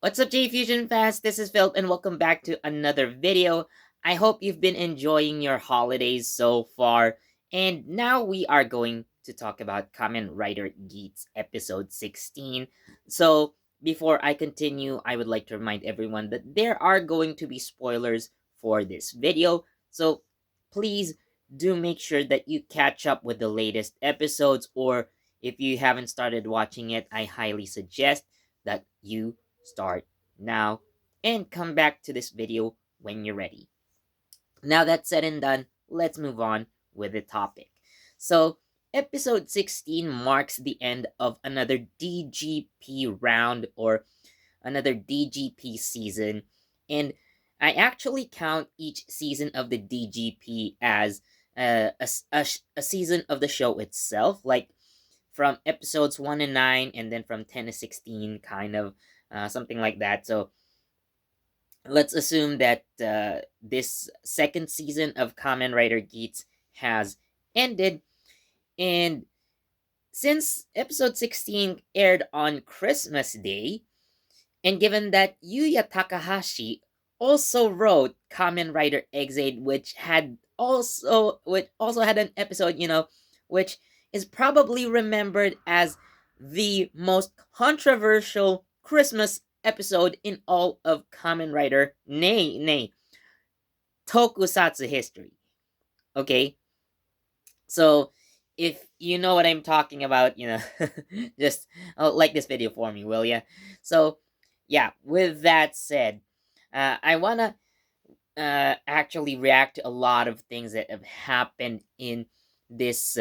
What's up, JEFusion fans? This is Philip, and welcome back to another video. I hope you've been enjoying your holidays so far. And now we are going to talk about Kamen Rider Geats episode 16. So, before I continue, I would like to remind everyone that there are going to be spoilers for this video. So, please do make sure that you catch up with the latest episodes, or if you haven't started watching it, I highly suggest that you start now and come back to this video when you're ready. Now that's said and done, let's move on with the topic. So, episode 16 marks the end of another DGP round, or another DGP season, and I actually count each season of the DGP as a season of the show itself, like from episodes 1 and 9, and then from 10 to 16, kind of something like that. So let's assume that this second season of Kamen Rider Geats has ended, and since episode 16 aired on Christmas Day, and given that Yuya Takahashi also wrote Kamen Rider Exade, which also had an episode, which is probably remembered as the most controversial Christmas episode in all of Kamen Rider, nay, tokusatsu history. Okay? So, if you know what I'm talking about, just like this video for me, will ya? So, yeah, with that said, I wanna actually react to a lot of things that have happened in this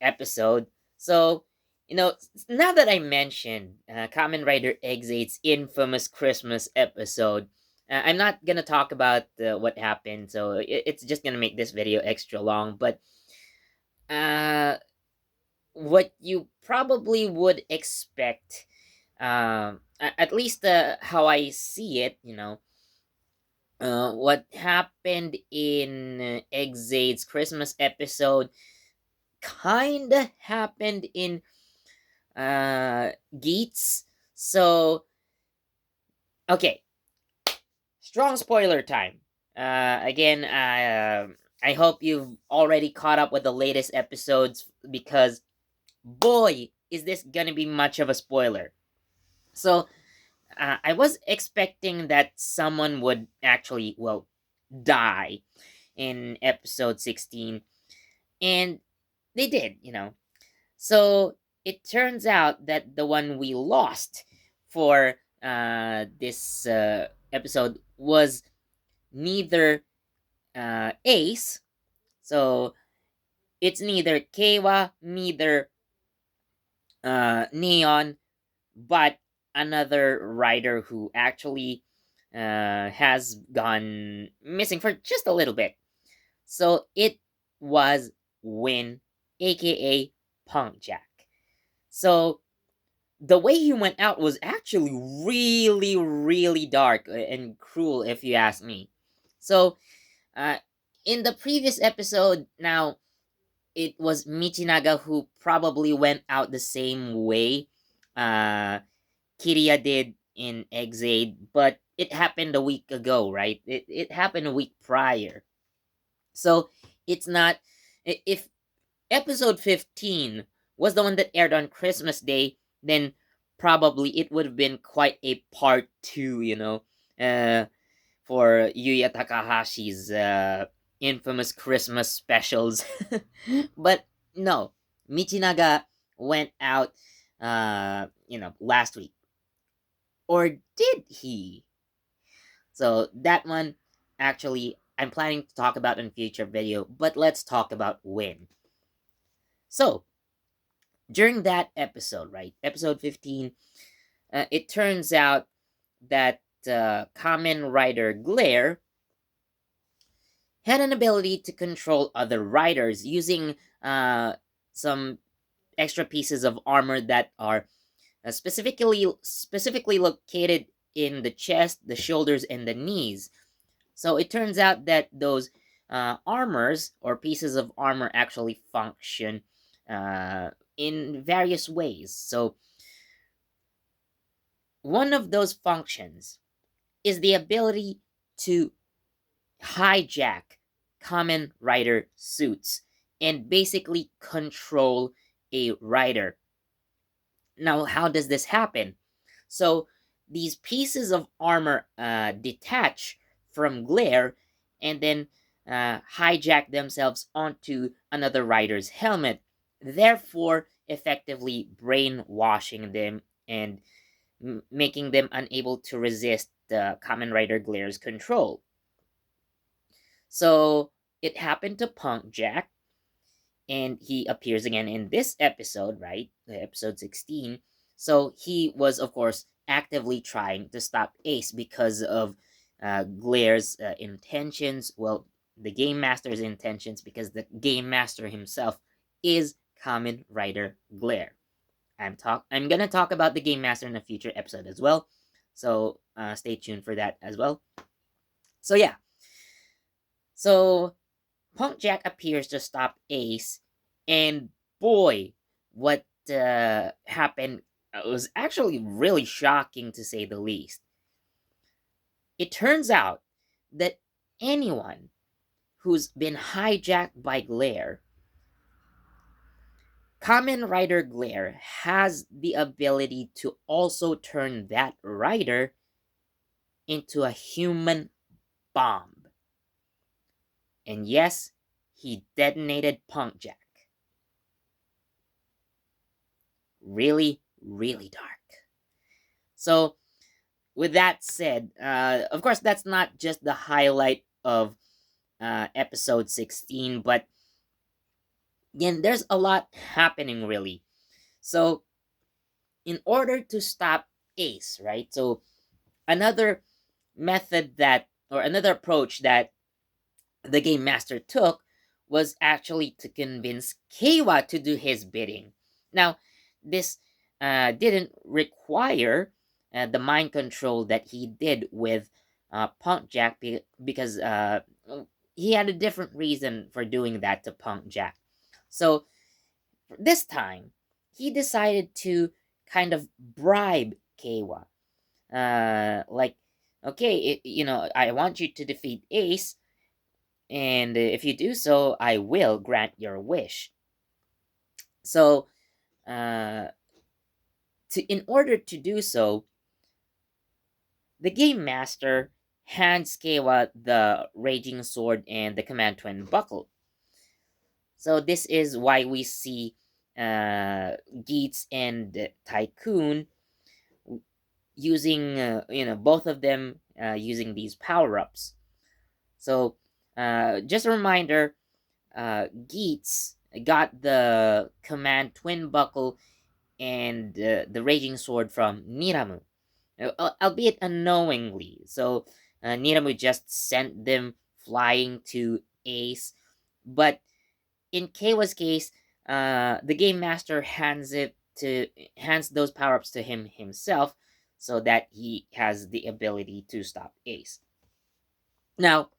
episode. So, now that I mentioned Kamen Rider Exate's infamous Christmas episode, I'm not gonna talk about what happened, so it's just gonna make this video extra long. But uh, what you probably would expect, at least how I see it, what happened in Exade's Christmas episode kinda happened in Geats. So, okay, strong spoiler time. Again, I hope you've already caught up with the latest episodes, because boy, is this gonna be much of a spoiler. So, I was expecting that someone would actually, well, die in episode 16, and they did. So, it turns out that the one we lost for this episode was neither Ace, so it's neither Kewa, neither Neon, but another rider who actually has gone missing for just a little bit. So it was Win, aka Punk Jack. So the way he went out was actually really, really dark and cruel, if you ask me. So, uh, in the previous episode, now it was Michinaga who probably went out the same way Kiria did in Exade, but it happened a week ago, right? It happened a week prior. So it's not. If episode 15 was the one that aired on Christmas Day, then probably it would have been quite a part two, for Yuya Takahashi's infamous Christmas specials. But no, Michinaga went out, last week. Or did he? So that one, actually, I'm planning to talk about in future video, but let's talk about Win. So, during that episode, right, episode 15, it turns out that Kamen Rider Glare had an ability to control other riders using some extra pieces of armor that are specifically located in the chest, the shoulders, and the knees. So it turns out that those armors or pieces of armor actually function in various ways. So One of those functions is the ability to hijack Kamen Rider suits and basically control a rider. Now, how does this happen? So, these pieces of armor detach from glare and then hijack themselves onto another rider's helmet, therefore, effectively brainwashing them and making them unable to resist the Kamen Rider Glare's control. So it happened to Punk Jack, and he appears again in this episode, right? Episode 16. So he was, of course, actively trying to stop Ace because of Glare's intentions. Well, the Game Master's intentions, because the Game Master himself is Kamen Rider Glare. I'm gonna talk about the Game Master in a future episode as well. So stay tuned for that as well. So yeah. So Punk Jack appears to stop Ace, and boy, what happened was actually really shocking to say the least. It turns out that anyone who's been hijacked by Glare, Kamen Rider Glare has the ability to also turn that rider into a human bomb. And yes, he detonated Punk Jack. Really, really dark. So, with that said, of course, that's not just the highlight of episode 16, but again, there's a lot happening really. So, in order to stop Ace, right? So, another method that, or another approach that the game master took was actually to convince Keiwa to do his bidding. Now, this didn't require the mind control that he did with Punk Jack because he had a different reason for doing that to Punk Jack. So this time, he decided to kind of bribe Keiwa. Like, okay, I want you to defeat Ace, and if you do so, I will grant your wish. So, uh, in order to do so, the game master hands Keiwa the Raging Sword and the Command Twin Buckle. So this is why we see Geats and Tycoon using, both of them using these power ups. So, just a reminder, Geats got the Command Twin Buckle and the Raging Sword from Niramu, albeit unknowingly. So Niramu just sent them flying to Ace, but in Keiwa's case, the game master hands those power ups to him himself, so that he has the ability to stop Ace. Now,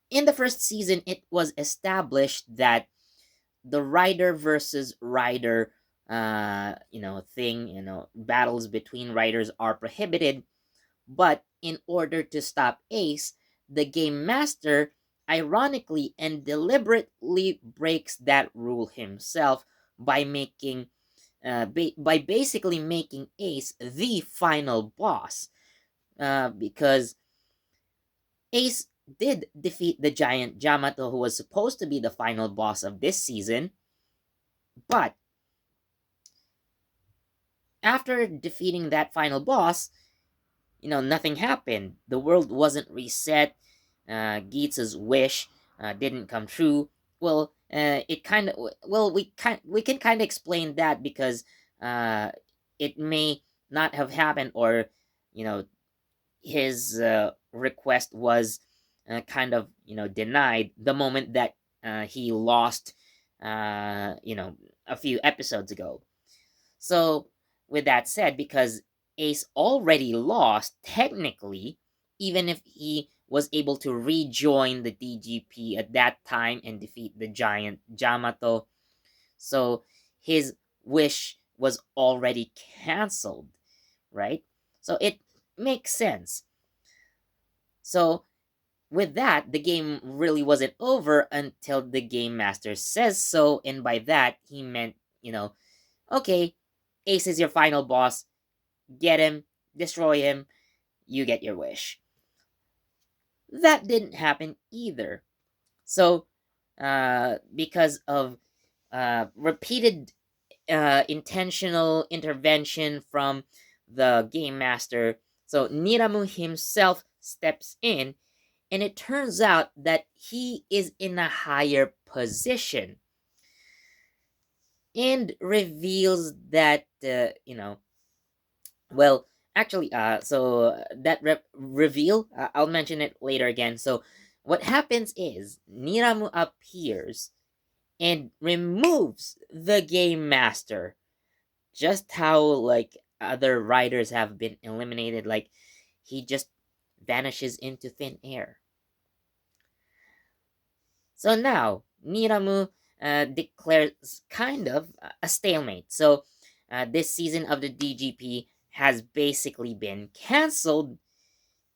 in the first season, it was established that the rider versus rider thing, battles between riders are prohibited, but in order to stop Ace, the game master ironically and deliberately breaks that rule himself by making by basically making Ace the final boss, because Ace did defeat the giant Yamato, who was supposed to be the final boss of this season, but after defeating that final boss, nothing happened. The world wasn't reset. Geats' wish didn't come true. Well, it kind of well we can kind of explain that because it may not have happened, or you know his request was kind of denied the moment that he lost a few episodes ago. So, with that said, because Ace already lost, technically, even if he was able to rejoin the DGP at that time and defeat the giant Yamato, so his wish was already cancelled. right? So it makes sense. So with that, the game really wasn't over until the game master says so, and by that he meant, okay, Ace is your final boss. Get him, destroy him, you get your wish. That didn't happen either. So, because of repeated intentional intervention from the game master, so Niramu himself steps in, and it turns out that he is in a higher position and reveals that, well, actually, that reveal, I'll mention it later again. So, what happens is Niramu appears and removes the game master, just how like other riders have been eliminated. Like he just vanishes into thin air. So now Niramu declares kind of a stalemate. So this season of the DGP has basically been cancelled,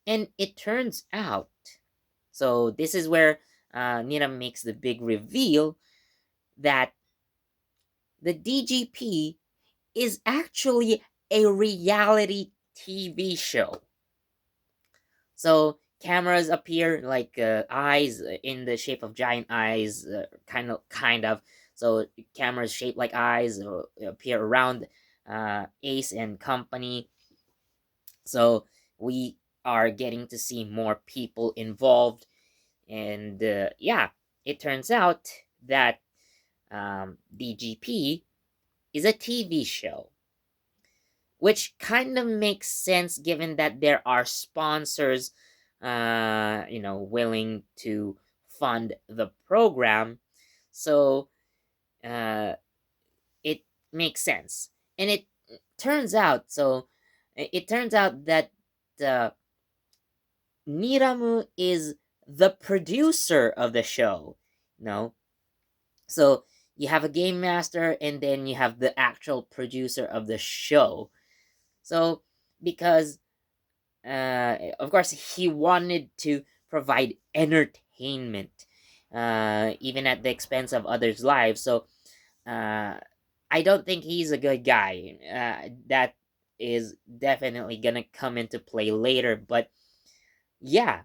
and it turns out. So this is where Niramu makes the big reveal that the DGP is actually a reality TV show. So cameras appear like eyes in the shape of giant eyes, kind of. So cameras shaped like eyes appear around Ace and company. So we are getting to see more people involved, and yeah, it turns out that DGP is a TV show, which kind of makes sense given that there are sponsors, willing to fund the program. So uh, it makes sense, and it turns out that Niramu is the producer of the show. No, so you have a game master, and then you have the actual producer of the show. So because of course, he wanted to provide entertainment, even at the expense of others' lives. So, I don't think he's a good guy. That is definitely gonna come into play later. But yeah,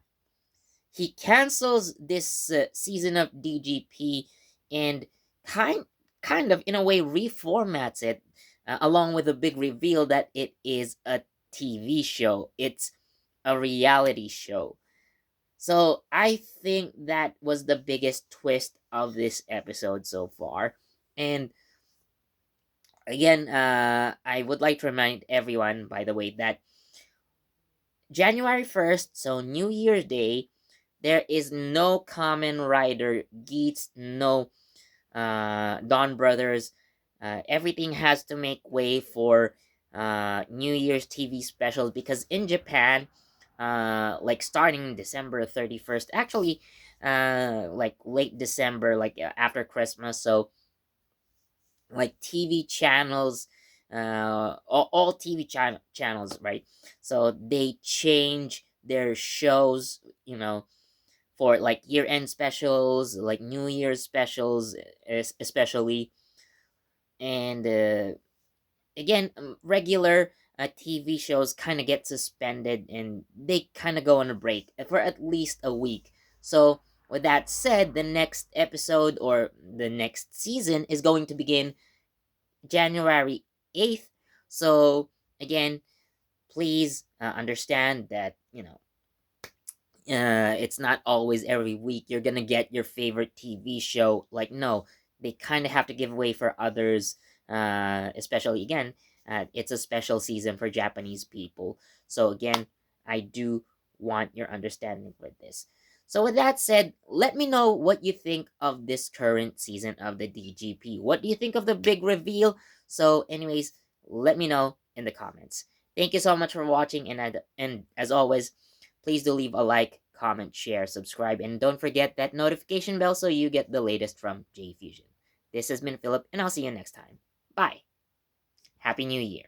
he cancels this season of DGP and kind kind of in a way reformats it, along with a big reveal that it is a TV show. It's a reality show. So I think that was the biggest twist of this episode so far. And again, I would like to remind everyone, by the way, that January 1st, so New Year's Day, there is no Kamen Rider Geats, no Dawn Brothers. Everything has to make way for New Year's TV specials because in Japan, like starting December 31st, actually, like late December, like after Christmas, so like TV channels, all TV channels, right? So they change their shows, for like year-end specials, like New Year's specials, especially, and again, regular TV shows kind of get suspended and they kind of go on a break for at least a week. So, with that said, the next episode or the next season is going to begin January 8th. So, again, please understand that, it's not always every week you're gonna get your favorite TV show. Like, no, they kind of have to give way for others. Especially again, it's a special season for Japanese people. So again, I do want your understanding with this. So with that said, let me know what you think of this current season of the DGP. What do you think of the big reveal? So, anyways, let me know in the comments. Thank you so much for watching, and as always, please do leave a like, comment, share, subscribe, and don't forget that notification bell so you get the latest from JEFusion. This has been Philip, and I'll see you next time. Bye. Happy New Year.